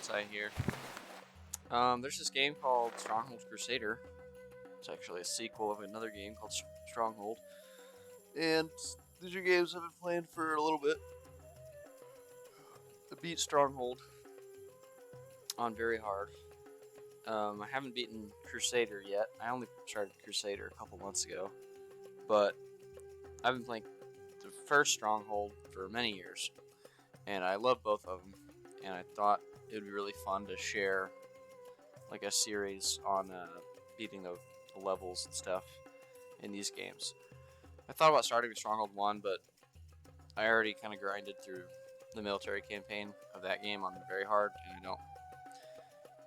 Si here. There's this game called Stronghold Crusader. It's actually a sequel of another game called Stronghold. And these are games I've been playing for a little bit. I beat Stronghold on very hard. I haven't beaten Crusader yet. I only started Crusader a couple months ago. But I've been playing the first Stronghold for many years. And I love both of them. And I thought it would be really fun to share like a series on beating the levels and stuff in these games. I thought about starting with Stronghold 1, but I already kind of grinded through the military campaign of that game on very hard, and I don't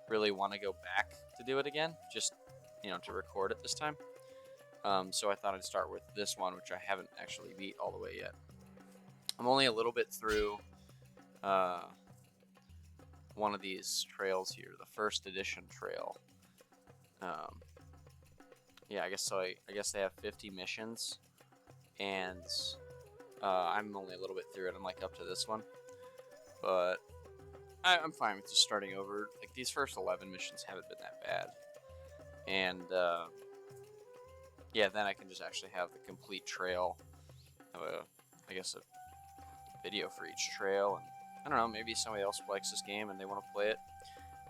really want to go back to do it again, just, to record it this time. So I thought I'd start with this one, which I haven't actually beat all the way yet. I'm only a little bit through one of these trails here, the first edition trail. Yeah, I guess so. I guess they have 50 missions, and I'm only a little bit through it. I'm like up to this one, but I'm fine with just starting over. Like these first 11 missions haven't been that bad, and yeah, then I can just actually have the complete trail. Have I guess a video for each trail, and I don't know, maybe somebody else likes this game and they want to play it,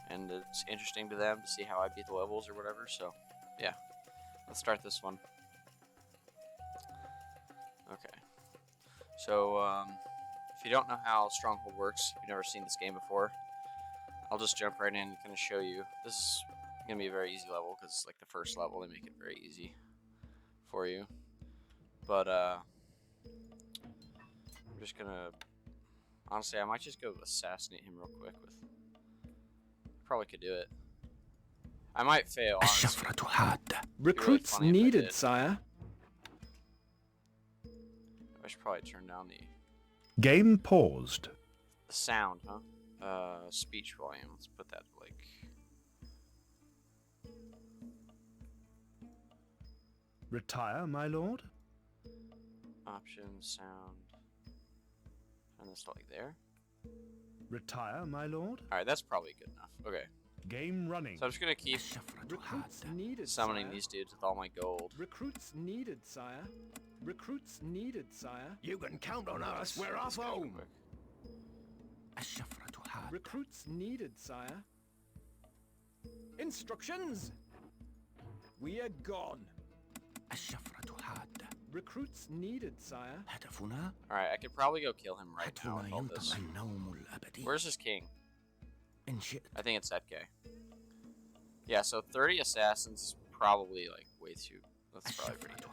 and it's interesting to them to see how I beat the levels or whatever. So yeah, let's start this one. Okay, so if you don't know how Stronghold works, if you've never seen this game before, I'll just jump right in and kind of show you. This is gonna be a very easy level because it's like the first level. They make it very easy for you, but I'm just gonna, honestly, I might just go assassinate him real quick with, probably could do it. I might fail, honestly. Recruits really needed, sire. I should probably turn down the Game paused. sound, huh? Speech volume. Let's put that like. Retire, my lord. Options, sound. And this like there. Retire, my lord. Alright, that's probably good enough. Okay. Game running. So I'm just gonna keep Recruits needed, summoning sire. these dudes with all my gold. Recruits needed, sire. Recruits needed, sire. You can count on us. We're off Real home. quick. Recruits needed, sire. Instructions. We are gone. Recruits needed, sire. Alright, I could probably go kill him right now with all this. Where's his king? I think it's that guy. Yeah, so 30 assassins is probably like way too. That's probably pretty good.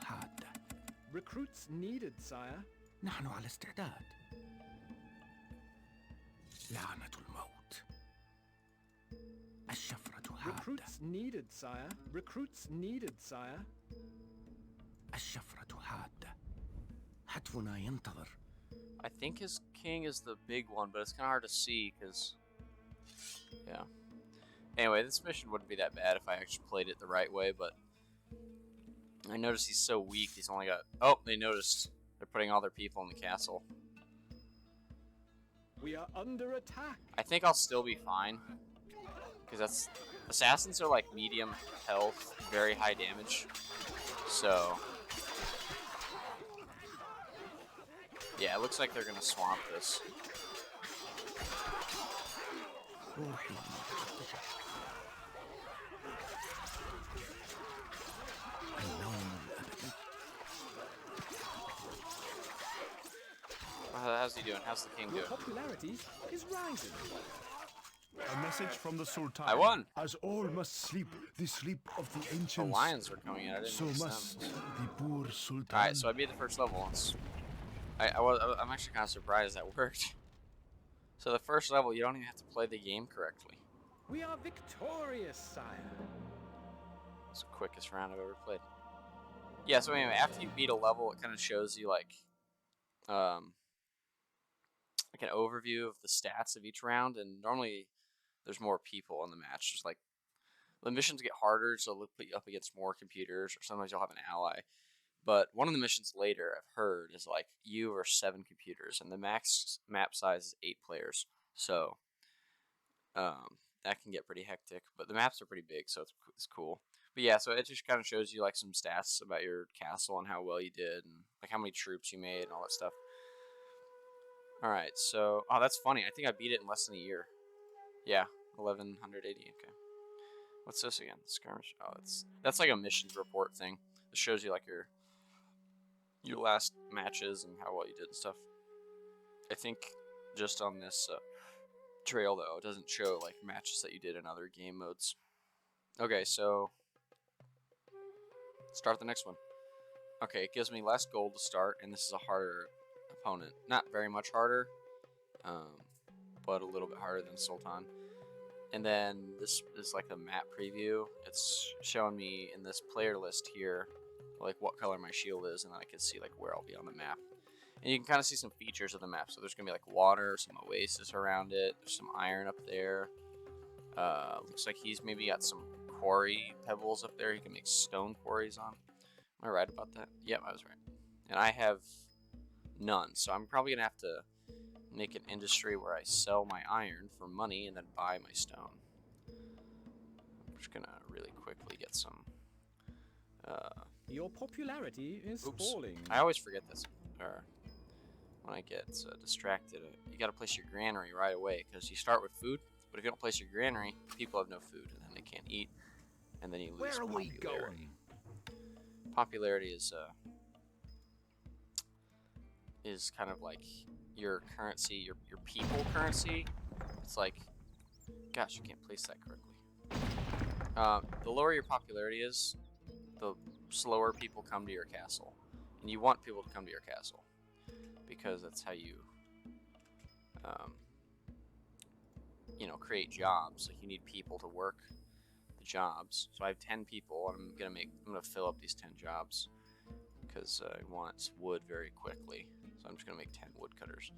Recruits needed, sire. نحن على استعداد. لعنة الموت. الشفرة حادة. Recruits needed, sire. Recruits needed, sire. الشفرة حادة. هتفنا ينتظر. I think his king is the big one, but it's kind of hard to see because, yeah. Anyway, this mission wouldn't be that bad if I actually played it the right way, but I noticed he's so weak. He's only got. Oh, they noticed. They're putting all their people in the castle. We are under attack. I think I'll still be fine because assassins are like medium health, very high damage. So yeah, it looks like they're gonna swamp this. How's he doing? How's the king Your doing? popularity is rising. A message from the Sultan. I won. As all must sleep the sleep of the The ancients, lions were coming in. I didn't so notice must them. the poor Sultan. Alright, so I beat the first level once. I'm actually kind of surprised that worked. So the first level, you don't even have to play the game correctly. We are victorious, sire. It's the quickest round I've ever played. Yeah, so anyway, after you beat a level, it kind of shows you like an overview of the stats of each round, and normally there's more people in the match. Just like the missions get harder, so they'll put you up against more computers, or sometimes you'll have an ally. But one of the missions later, I've heard, is like you or 7 computers, and the max map size is 8 players. So That can get pretty hectic, but the maps are pretty big, so it's cool. But yeah, so it just kind of shows you like some stats about your castle and how well you did, and like how many troops you made and all that stuff. All right, so that's funny. I think I beat it in less than a year. Yeah, 1180. Okay. What's this again? Skirmish. Oh, that's like a missions report thing. It shows you like your last matches and how well you did and stuff. I think just on this trail though, it doesn't show like matches that you did in other game modes. Okay, so start the next one. Okay, it gives me less gold to start, and this is a harder opponent. Not very much harder, but a little bit harder than Sultan. And then this is like the map preview. It's showing me in this player list here, like what color my shield is, and then I can see like where I'll be on the map. And you can kind of see some features of the map. So there's gonna be like water, some oasis around it. There's some iron up there. Looks like he's maybe got some quarry pebbles up there. He can make stone quarries on. Am I right about that? Yep, I was right. And I have none, so I'm probably gonna have to make an industry where I sell my iron for money and then buy my stone. I'm just gonna really quickly get some. Your popularity is falling. I always forget this. Or when I get distracted, you gotta place your granary right away because you start with food. But if you don't place your granary, people have no food and then they can't eat, and then you lose Where are we popularity. going? Popularity is kind of like your currency, your people currency. It's like, gosh, you can't place that correctly. The lower your popularity is, the slower people come to your castle, and you want people to come to your castle because that's how you, create jobs. Like you need people to work the jobs. So I have 10 people, and I'm gonna fill up these 10 jobs because I want wood very quickly. So I'm just gonna make 10 woodcutters.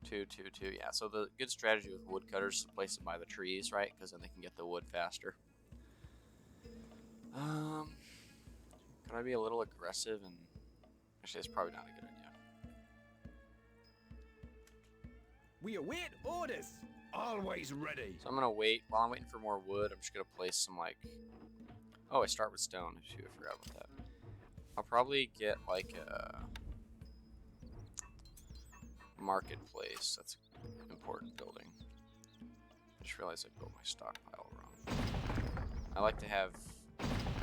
2, 2, 2. Yeah. So the good strategy with woodcutters is to place them by the trees, right? Because then they can get the wood faster. Could I be a little aggressive? And actually, it's probably not a good idea. We await orders. Always ready. So I'm gonna wait. While I'm waiting for more wood, I'm just gonna place some like. Oh, I start with stone. Shoot, I forgot about that. I'll probably get like a marketplace. That's an important building. I just realized I built my stockpile wrong. I like to have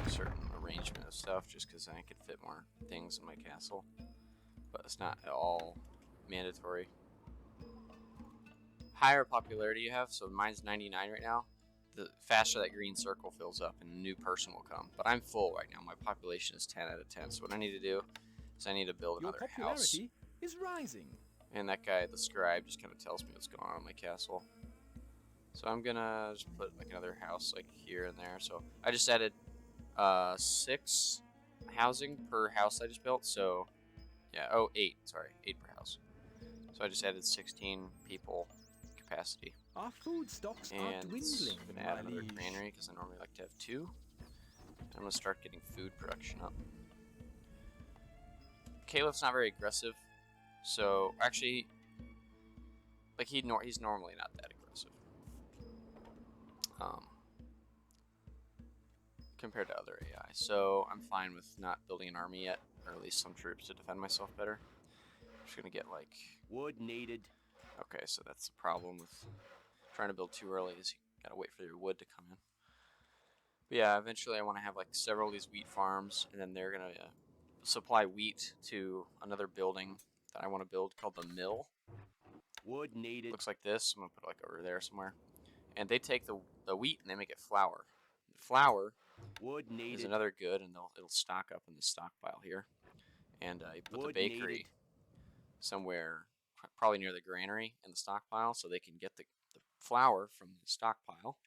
a certain arrangement of stuff just because I could fit more things in my castle, but it's not at all mandatory. Higher popularity you have, so mine's 99 right now, the faster that green circle fills up and a new person will come. But I'm full right now. My population is 10 out of 10. So what I need to do is I need to build Your another house. popularity is rising. And that guy, the scribe, just kind of tells me what's going on in my castle. So I'm gonna just put like another house like here and there. So I just added 6 housing per house I just built. So yeah, 8. Sorry, 8 per house. So I just added 16 people capacity. Our food stocks are And dwindling. I'm gonna add my another liege. granary because I normally like to have 2. I'm gonna start getting food production up. Caleb's not very aggressive, so actually, like he's normally not that aggressive. Compared to other AI, so I'm fine with not building an army yet, or at least some troops to defend myself better. I'm just gonna get like Wood needed. Okay, so that's the problem with trying to build too early is you gotta wait for your wood to come in. But yeah, eventually I want to have like several of these wheat farms, and then they're gonna supply wheat to another building that I want to build called the mill. Wood needed. Looks like this. I'm gonna put it like over there somewhere. And they take the wheat and they make it flour. The flour Wood is needed. another good, and it'll stock up in the stockpile here. And you put Wood the bakery needed. somewhere, probably near the granary in the stockpile, so they can get the flour from the stockpile.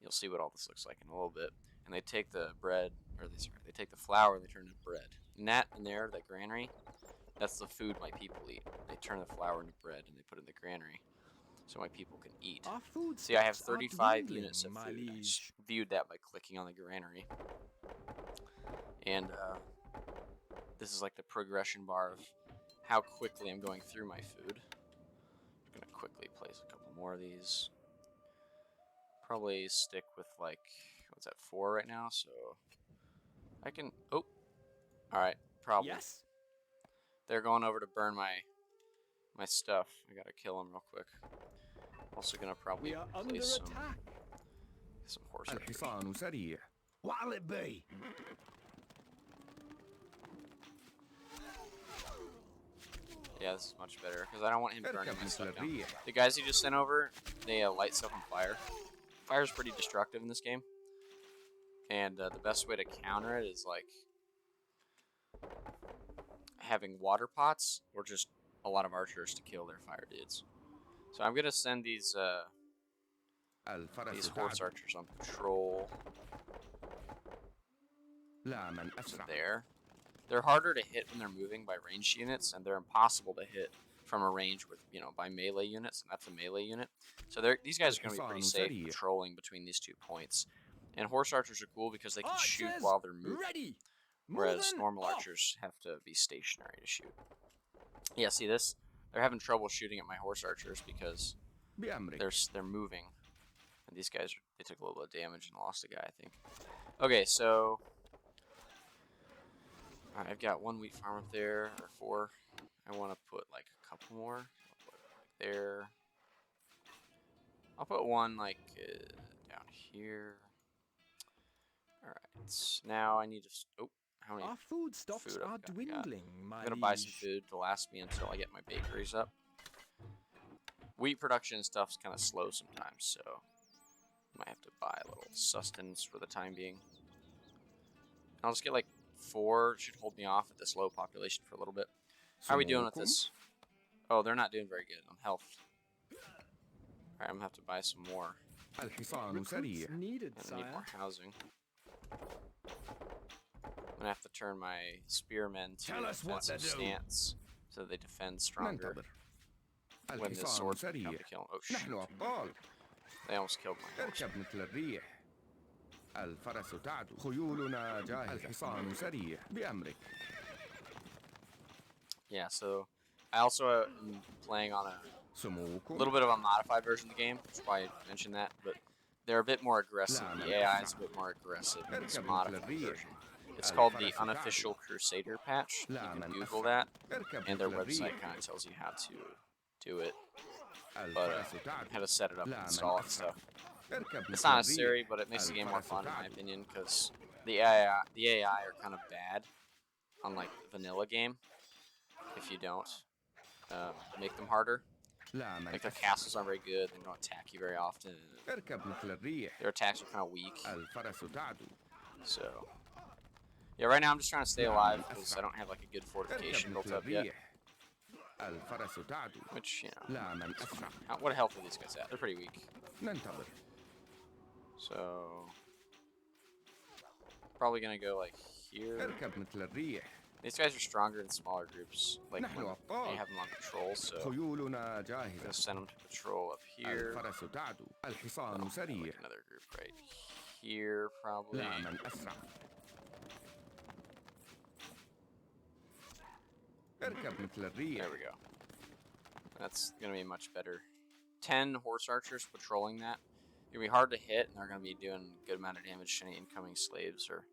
You'll see what all this looks like in a little bit. And they take the bread, or they take the flour and they turn it into bread. And that in there, that granary, that's the food my people eat. They turn the flour into bread and they put it in the granary so my people can eat. Our food See, I have stocks are 35 dwindling, units of my food. I liege. just viewed that by clicking on the granary. And this is like the progression bar of how quickly I'm going through my food. I'm going to quickly place a couple more of these. probably stick with like, what's that, 4 right now? So I can. Oh, all right, problem. Yes. They're going over to burn my stuff. I gotta kill them real quick. Also gonna probably We are under place attack. some horse archers. الحصان سريع. What'll it be? Yeah, this is much better because I don't want him burning اركب my مثل stuff down. الريح. The guys he just sent over, they light stuff on fire. Fire is pretty destructive in this game, and the best way to counter it is like having water pots or just a lot of archers to kill their fire dudes. So I'm gonna send these الفرس horse تعد. archers on patrol لا من to أسرع. there. They're harder to hit when they're moving by ranged units, and they're impossible to hit from a range with, by melee units, and that's a melee unit. So these guys are going to be pretty safe patrolling between these 2 points. And horse archers are cool because they can shoot Archers, while they're moving, ready. whereas Moving normal off. archers have to be stationary to shoot. Yeah, see this? They're having trouble shooting at my horse archers because بأمرك. they're moving. And these guys, they took a little bit of damage and lost a guy, I think. Okay, so alright, I've got 1 wheat farm up there, or 4. I want to put like a couple more. I'll put like there. I'll put 1 like down here. Alright, now I need to. Oh, how many? Our food stocks food I've are got? dwindling, my I'm gonna buy some liege. food to last me until I get my bakeries up. Wheat production and stuff's kind of slow sometimes, so might have to buy a little sustenance for the time being. I'll just get like 4. Should hold me off at this low population for a little bit. How are we doing with this? Oh, they're not doing very good on health. Alright, I'm gonna have to buy some more. الحصان سريع. Recruits needed, I need sire. more housing. I'm gonna have to turn my spearmen to Tell us what to defensive do. stance so they defend stronger ننتظر. when the الحصان swords come سريع. to kill them. Oh shoot! نحن أبطال. They almost killed my horse. اركب مثل الريح. الفرس تعدو. خيولنا جاهزة. الحصان سريع. بأمرك. Yeah, so I also am playing on a سموكم. little bit of a modified version of the game. That's why I mentioned that, but they're a bit more aggressive. The AI is a bit more aggressive in this modified version. It's called the Unofficial Crusader patch. You can Google that, and their website kind of tells you how to do it, but how to set it up and install it and stuff. It's not necessary, but it makes the game more fun in my opinion, because the AI are kind of bad on like vanilla game if you don't make them harder. Like their castles aren't very good, they don't attack you very often. اركب مثل الريح. Their attacks are kind of weak. الفرس تعدو. So yeah, right now I'm just trying to stay alive because I don't have like a good fortification اركب built مثل up yet. الريح. الفرس تعدو. Which, لا من أسرع. what health are these guys at? They're pretty weak. ننتظر. So probably gonna go like here. اركب مثل الريح. These guys are stronger in smaller groups, like نحن when أبطال. you have them on patrol. So I'm خيولنا gonna جاهزة. send them to patrol up here. الفرس تعدو. الحصان Like سريع. another group right here, probably. لا من أسرع. اركب مثل الريح. There we go. That's gonna be much better. 10 horse archers patrolling that. It's gonna be hard to hit, and they're gonna be doing a good amount of damage to any incoming slaves or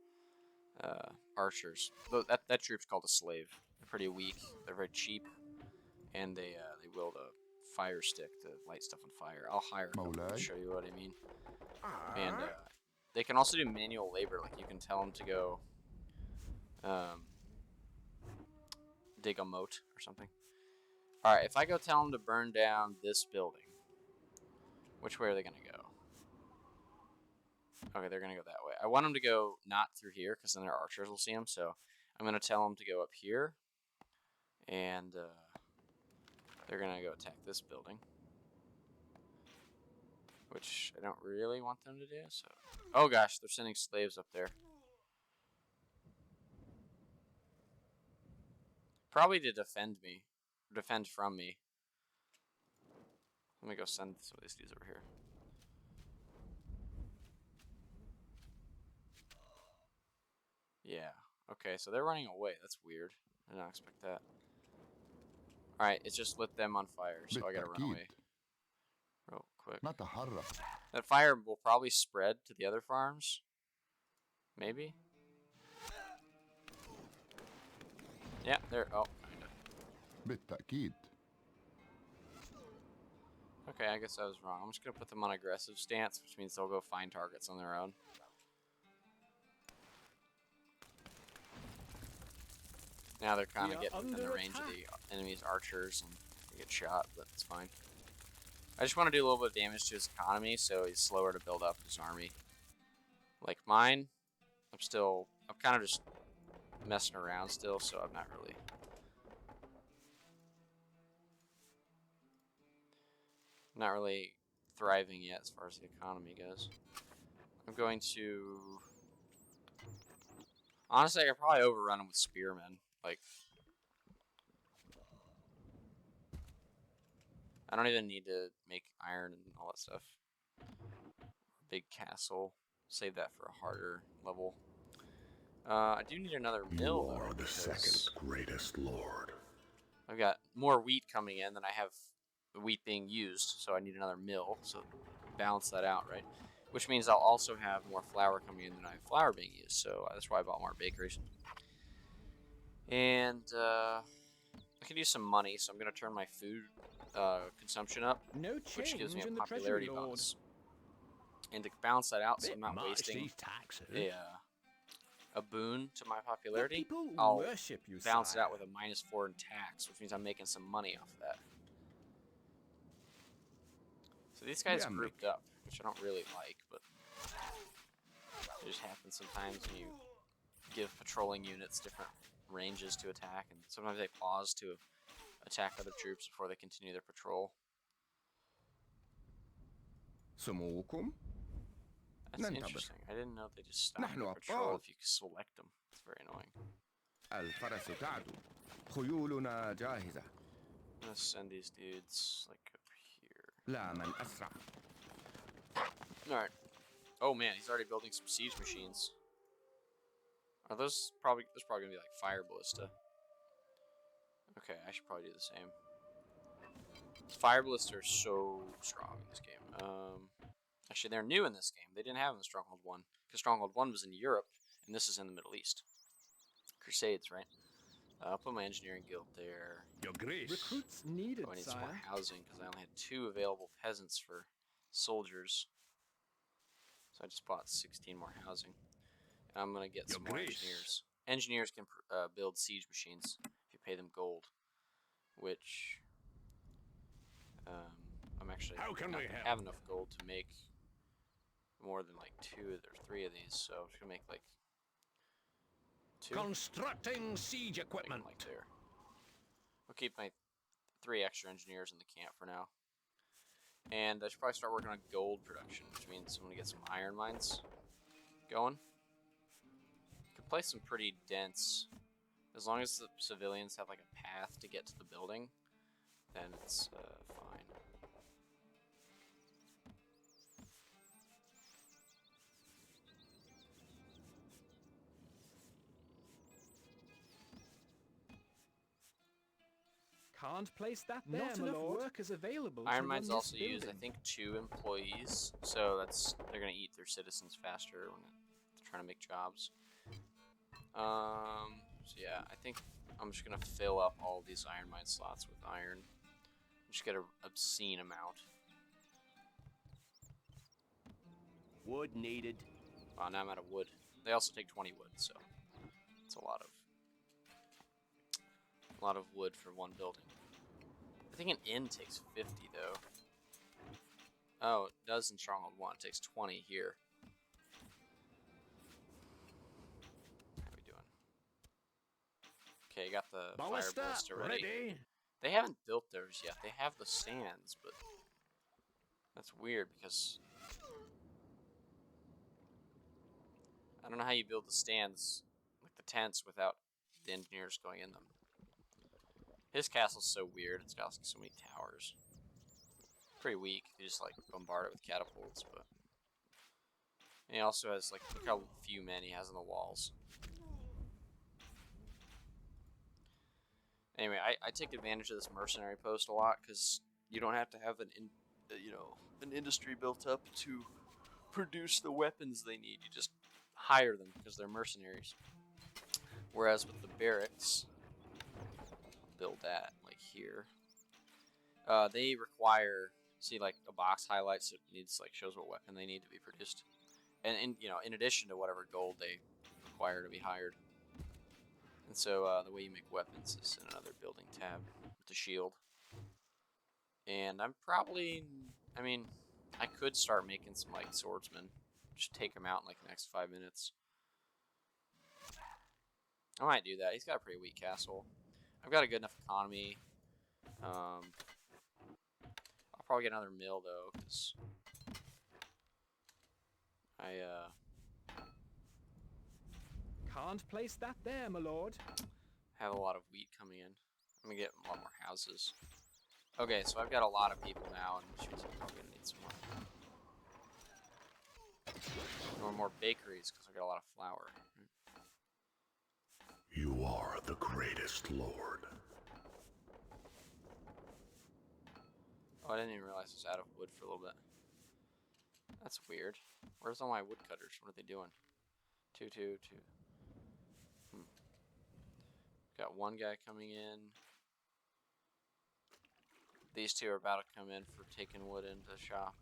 archers. That troop's called a slave. They're pretty weak. They're very cheap, and they wield a fire stick to light stuff on fire. I'll hire a couple to show you what I mean. And they can also do manual labor. Like you can tell them to go dig a moat or something. All right, if I go tell them to burn down this building, which way are they gonna go? Okay, they're gonna go that way. I want them to go not through here because then their archers will see them. So I'm gonna tell them to go up here, and they're gonna go attack this building, which I don't really want them to do. So, oh gosh, they're sending slaves up there. Probably to defend me, or defend from me. Let me go send some of these dudes over here. Yeah. Okay, so they're running away. That's weird. I did not expect that. Alright, it just lit them on fire, so I gotta run away. Real quick. quick. نتحرك. That fire will probably spread to the other farms. Maybe? Yeah, there. Oh, kinda. بالتأكيد. Okay, I guess I was wrong. I'm just gonna put them on aggressive stance, which means they'll go find targets on their own. Now they're kind of We are getting within the under range of attack. the enemy's archers and they get shot, but it's fine. I just want to do a little bit of damage to his economy, so he's slower to build up his army. Like mine, I'm kind of just messing around still, so I'm not really thriving yet as far as the economy goes. I'm going to, honestly, I could probably overrun him with spearmen. Like, I don't even need to make iron and all that stuff. Big castle. Save that for a harder level. I do need another mill, though. You are the second greatest lord. I've got more wheat coming in than I have the wheat being used, so I need another mill, so balance that out, right? Which means I'll also have more flour coming in than I have flour being used, so that's why I bought more bakeries. And I could use some money, so I'm going to turn my food consumption up, No which gives me change a in the popularity treasury, Lord. bonus. And to balance that out, so Bit I'm not much, wasting these taxes. a boon to my The popularity, people I'll worship you, balance it sire. out with a -4 in tax, which means I'm making some money off of that. So these guys Yeah, grouped up, which I don't really like, but it just happens sometimes when you give patrolling units different ranges to attack, and sometimes they pause to attack other troops before they continue their patrol. سموكم That's ننتظر. interesting. I didn't know they just stop نحن their patrol أبطال. if you select them. It's very annoying. الفرس تعدو. خيولنا جاهزة. I'm gonna send these dudes like up here. لا من أسرع. Alright. Oh man, he's already building some siege machines. Are those probably, there's probably gonna be like fire ballista. Okay, I should probably do the same. Fire ballista are so strong in this game. Actually, they're new in this game. They didn't have them in Stronghold 1, because Stronghold 1 was in Europe, and this is in the Middle East. Crusades, right? I'll put my engineering guild there. Your grace. Recruits needed, Oh, I need some more sire. housing, because I only had 2 available peasants for soldiers. So I just bought 16 more housing. And I'm going to get Your some more grace. engineers. Engineers can build siege machines if you pay them gold, which I'm actually How can not we gonna help? have enough gold to make more than like 2 or 3 of these, so I'm just gonna make like 2. Constructing siege Make them equipment. like there. I'll keep my 3 extra engineers in the camp for now, and I should probably start working on gold production, which means I'm gonna get some iron mines going. Could place some pretty dense, as long as the civilians have like a path to get to the building, then it's fine. Can't place that there, Not enough workers available Iron to mines run also this use, I building. think, 2 employees, so they're gonna eat their citizens faster when they're trying to make jobs. So yeah, I think I'm just gonna fill up all these iron mine slots with iron. Just get an obscene amount. Wood needed. Wow, now I'm out of wood. They also take 20 wood, so it's a lot of wood for one building. I think an inn takes 50 though. Oh, it does in Stronghold 1. It takes 20 here. How are we doing? Okay, you got the fire Ballista ballista ready. ready. They haven't built theirs yet. They have the stands, but that's weird because I don't know how you build the stands, like the tents, without the engineers going in them. His castle's so weird. It's got like so many towers. Pretty weak. You just like bombard it with catapults, but and he also has like, look how few men he has on the walls. Anyway, I take advantage of this mercenary post a lot because you don't have to have an industry built up to produce the weapons they need. You just hire them because they're mercenaries. Whereas with the barracks, build that like here. They require, see, like a box highlights, it needs, like, shows what weapon they need to be produced, and in addition to whatever gold they require to be hired. And so the way you make weapons is in another building tab with the shield. And I'm probably, I mean, I could start making some like swordsmen, just take them out in like the next 5 minutes. I might do that. He's got a pretty weak castle. I've got a good enough economy. I'll probably get another mill though, because I Can't place that there, my lord. have a lot of wheat coming in. I'm gonna get a lot more houses. Okay, so I've got a lot of people now, and shoot, I'm probably gonna need some more. More bakeries, because I've got a lot of flour. You are the greatest lord. Oh, I didn't even realize I was out of wood for a little bit. That's weird. Where's all my woodcutters? What are they doing? Two. Got one guy coming in. These two are about to come in for taking wood into the shop.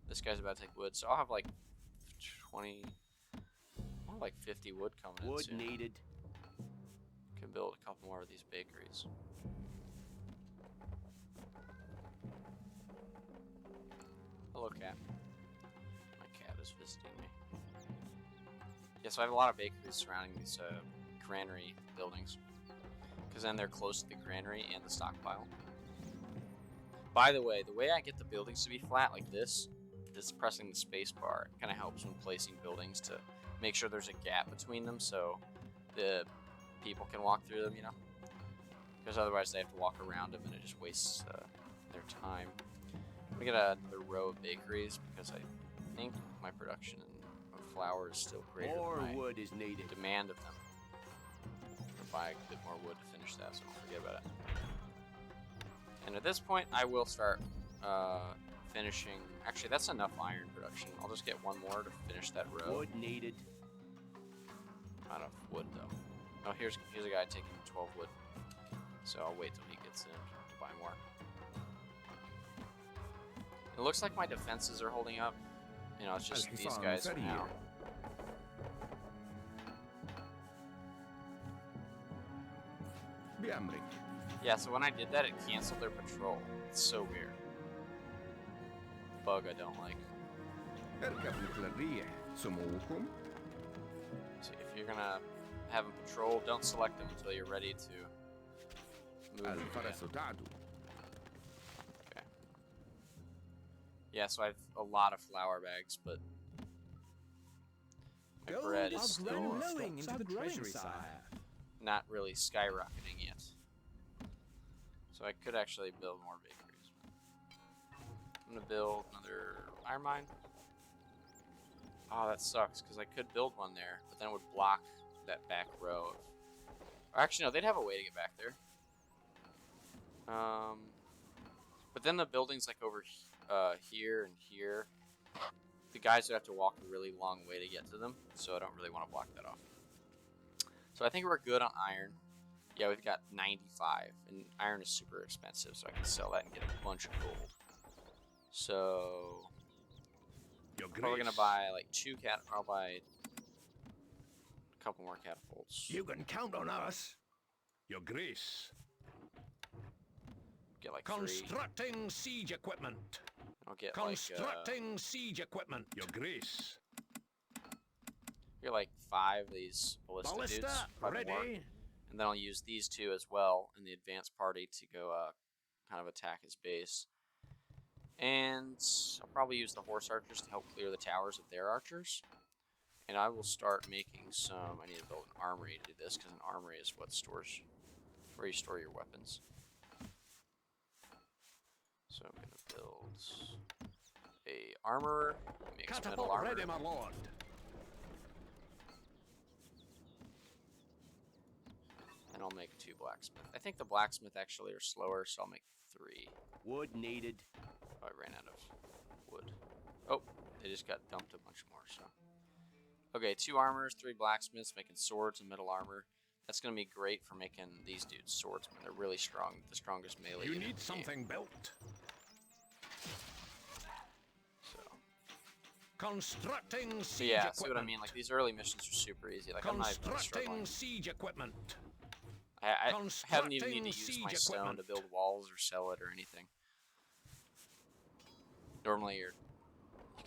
This guy's about to take wood, so I'll have like 20, more like 50 wood coming in Wood soon. needed. Can build a couple more of these bakeries. Hello, cat. My cat is visiting me. Yeah, so I have a lot of bakeries surrounding these granary buildings, because then they're close to the granary and the stockpile. By the way I get the buildings to be flat like this pressing the space bar kind of helps when placing buildings to make sure there's a gap between them so the people can walk through them, you know? Because otherwise they have to walk around them and it just wastes their time. We get another row of bakeries because I think my production of flour is still greater More than my wood is needed. demand of them. I'll buy a bit more wood to finish that, so don't forget about it. And at this point, I will start finishing. Actually, that's enough iron production. I'll just get one more to finish that row. Wood needed. Not enough wood though. Oh, here's a guy taking 12 wood. So I'll wait till he gets in to buy more. It looks like my defenses are holding up. You know, it's just these guys for now. Yeah, so when I did that, it canceled their patrol. It's so weird. Bug I don't like. So if you're gonna have them patrol, don't select them until you're ready to move them. Okay. Yeah, so I have a lot of flour bags, but my bread is still Flowing into the treasury, sire. not really skyrocketing yet. So I could actually build more bakeries. I'm gonna build another iron mine. Oh, that sucks, because I could build one there, but then it would block that back row of... Or actually, no, they'd have a way to get back there. But then the buildings like over here and here, the guys would have to walk a really long way to get to them, so I don't really want to block that off. So I think we're good on iron. Yeah, we've got 95, and iron is super expensive, so I can sell that and get a bunch of gold. So I'm probably gonna buy like I'll buy a couple more catapults. You can count on us. Your Grace. Get like 3. Constructing siege equipment. I'll get Constructing siege equipment. Your Grace. get like 5 of these ballista dudes. Ballista, 5 ready. more. And then I'll use these 2 as well in the advanced party to go kind of attack his base. And I'll probably use the horse archers to help clear the towers of their archers. And I will start making some... I need to build an armory to do this, because an armory is what stores... where you store your weapons. So I'm going to build a armorer. Makes metal Catapult armor. ready, my lord. And I'll make 2 blacksmith. I think the blacksmith actually are slower, so I'll make 3. Wood needed. Oh, I ran out of they just got dumped a bunch more. So, okay, 2 armors, 3 blacksmiths making swords and metal armor. That's gonna be great for making these dudes swordsmen. They're really strong, the strongest melee. You unit in need the something built. So, Constructing siege yeah, equipment. see what I mean? Like these early missions are super easy. Like I'm not even really struggling. Constructing siege equipment. I haven't even need to Constructing use my siege stone to equipment. build walls or sell it or anything. Normally you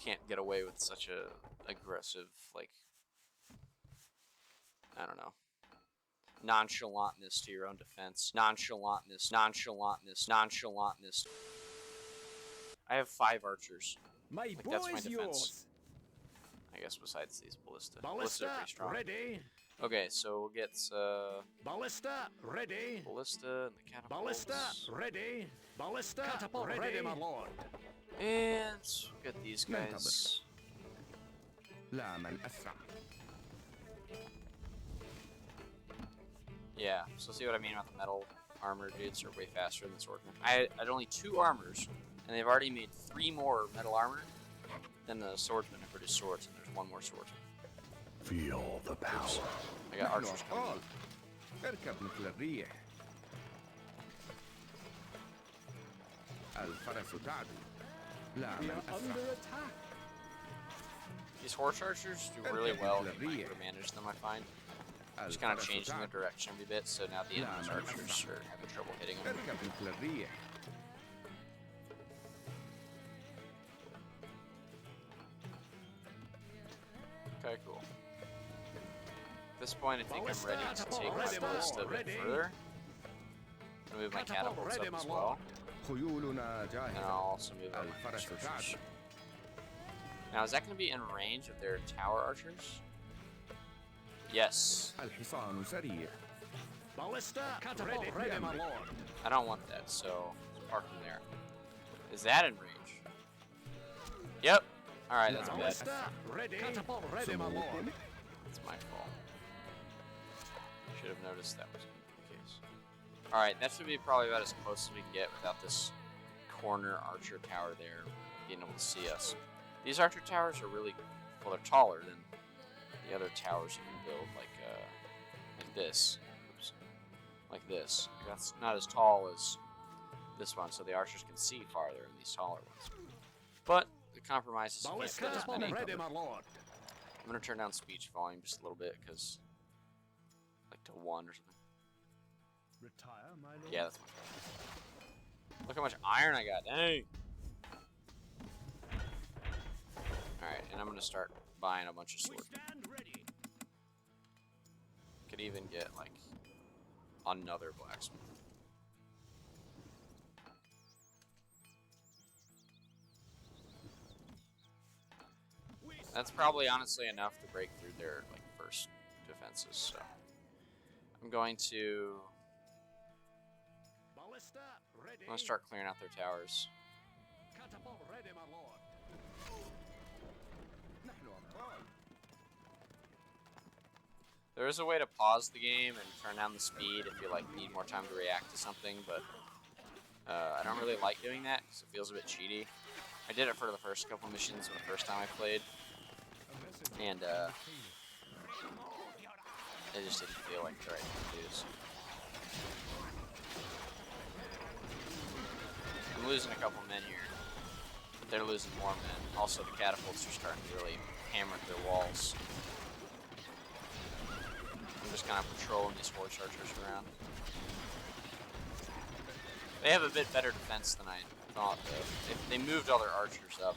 can't get away with such a aggressive, like, I don't know, nonchalantness to your own defense. Nonchalantness. I have 5 archers. My Like, bow that's my is defense. yours. I guess besides these ballista. Ballista Ballistas are pretty strong. ready. Okay, so we'll get Ballista ready. ballista and the catapults. Ballista ready. Ballista catapult ready, my lord. And we'll get these guys. لا من أسرع. Yeah, so see what I mean about the metal armor dudes are way faster than swordsmen. I had only 2 armors, and they've already made 3 more metal armor than the swordsmen who produce swords, and there's 1 more swordsman. Feel the power. I got نحن archers coming. أبطال. اركب مثل الريح. الفرس تعدو. لا We من are أسرع. under attack. These horse archers do really well if you manage them, I find. Just kind of الفرس changing their تعدو. direction every bit, so now the enemy's archers are having trouble hitting them. اركب مثل الريح. Okay, cool. At this point, I think I'm ready to take my ballista a bit further. I'm gonna move my catapults up as well. خيولنا And جاهزة. I'll also move up my الفرس archers. تعدو. Now, is that going to be in range of their tower archers? Yes. الحصان سريع. Ballista catapult ready, my lord. I don't want that, so park them there. Is that in range? Yep. Alright, that's bad. Ballista ready. Catapult ready, my lord. It's my fault. Should have noticed that was the case. Alright, that should be probably about as close as we can get without this corner archer tower there being able to see us. These archer towers are really, well, they're taller than the other towers you can build, like this. Oops. Like this. That's not as tall as this one, so the archers can see farther in these taller ones. But the compromise is you can't Ballista fit as many. ready, my lord. I'm going to turn down speech volume just a little bit, because, like, to 1 or something. Retire, my lord. Yeah, that's much better. Look how much iron I got. Dang! Alright, and I'm going to start buying a bunch of swords. Stand ready. Could even get, like, another blacksmith. That's probably honestly enough to break through their, like, first defenses, so I'm going to Ballista ready. start clearing out their towers. Catapult ready, my lord. نحن أبطال. There is a way to pause the game and turn down the speed if you, like, need more time to react to something, but I don't really like doing that because it feels a bit cheaty. I did it for the first couple missions the first time I played, and it just didn't feel like the right thing to do. So. I'm losing a couple men here, but they're losing more men. Also, the catapults are starting to really hammer their walls. I'm just kind of patrolling these horse archers around. They have a bit better defense than I thought, though. They moved all their archers up.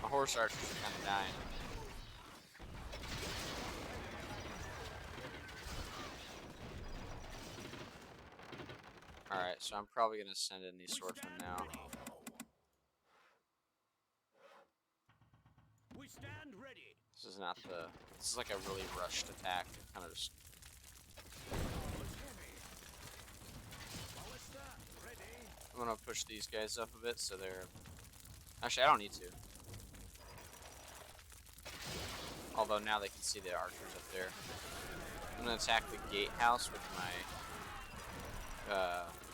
My horse archers are kind of dying. Alright, so I'm probably going to send in these swordsmen now. We stand ready. This is not the... This is like a really rushed attack. Kind of just... Ballista I'm gonna push these guys up a bit so they're... Actually, I don't need to. Although now they can see the archers up there. I'm gonna attack the gatehouse with my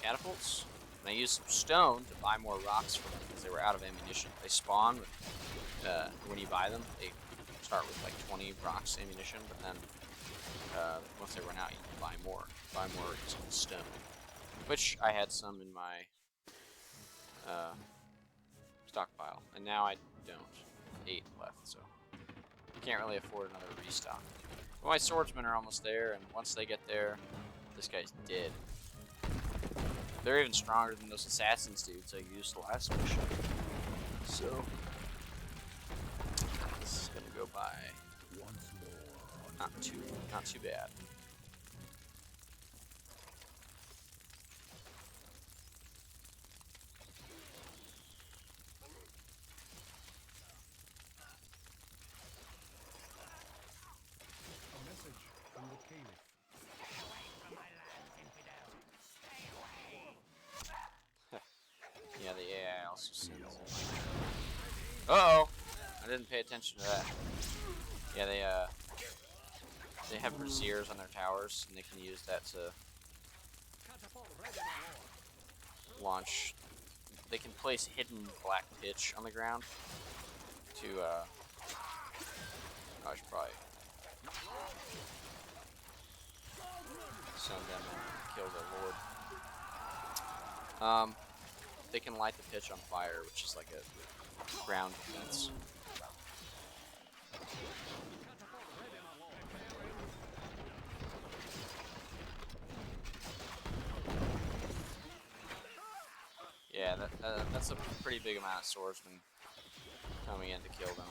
catapults. And I used some stone to buy more rocks from them because they were out of ammunition. They spawn with, when you buy them, they start with like 20 rocks ammunition, but then once they run out, you can buy more. Buy more using stone. Which I had some in my stockpile, and now I don't. 8 left, so you can't really afford another restock. But my swordsmen are almost there, and once they get there, this guy's dead. They're even stronger than those assassins dudes I used last mission. So this is gonna go by not too bad. A message from the Caliph. Yeah, the AI also sends in. Uh-oh! I didn't pay attention to that. Yeah, they have braziers on their towers, and they can use that to launch. They can place hidden black pitch on the ground to, oh, I should probably send them and kill their lord. They can light the pitch on fire, which is like a ground defense. Yeah, that's a pretty big amount of swordsmen coming in to kill them.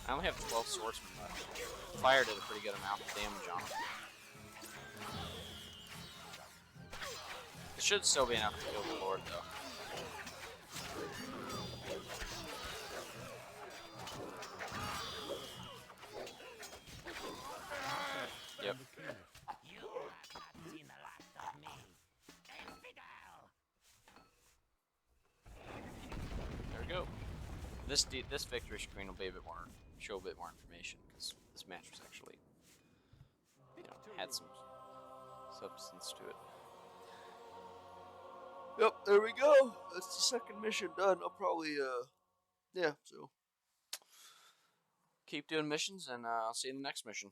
I only have 12 swordsmen left. Fire did a pretty good amount of damage on them. It should still be enough to kill the lord, though. Yep. There we go. This victory screen will be a bit more, show a bit more information, because this match was actually, you know, had some substance to it. Yep, there we go. That's the second mission done. I'll probably, yeah, so keep doing missions, and I'll see you in the next mission.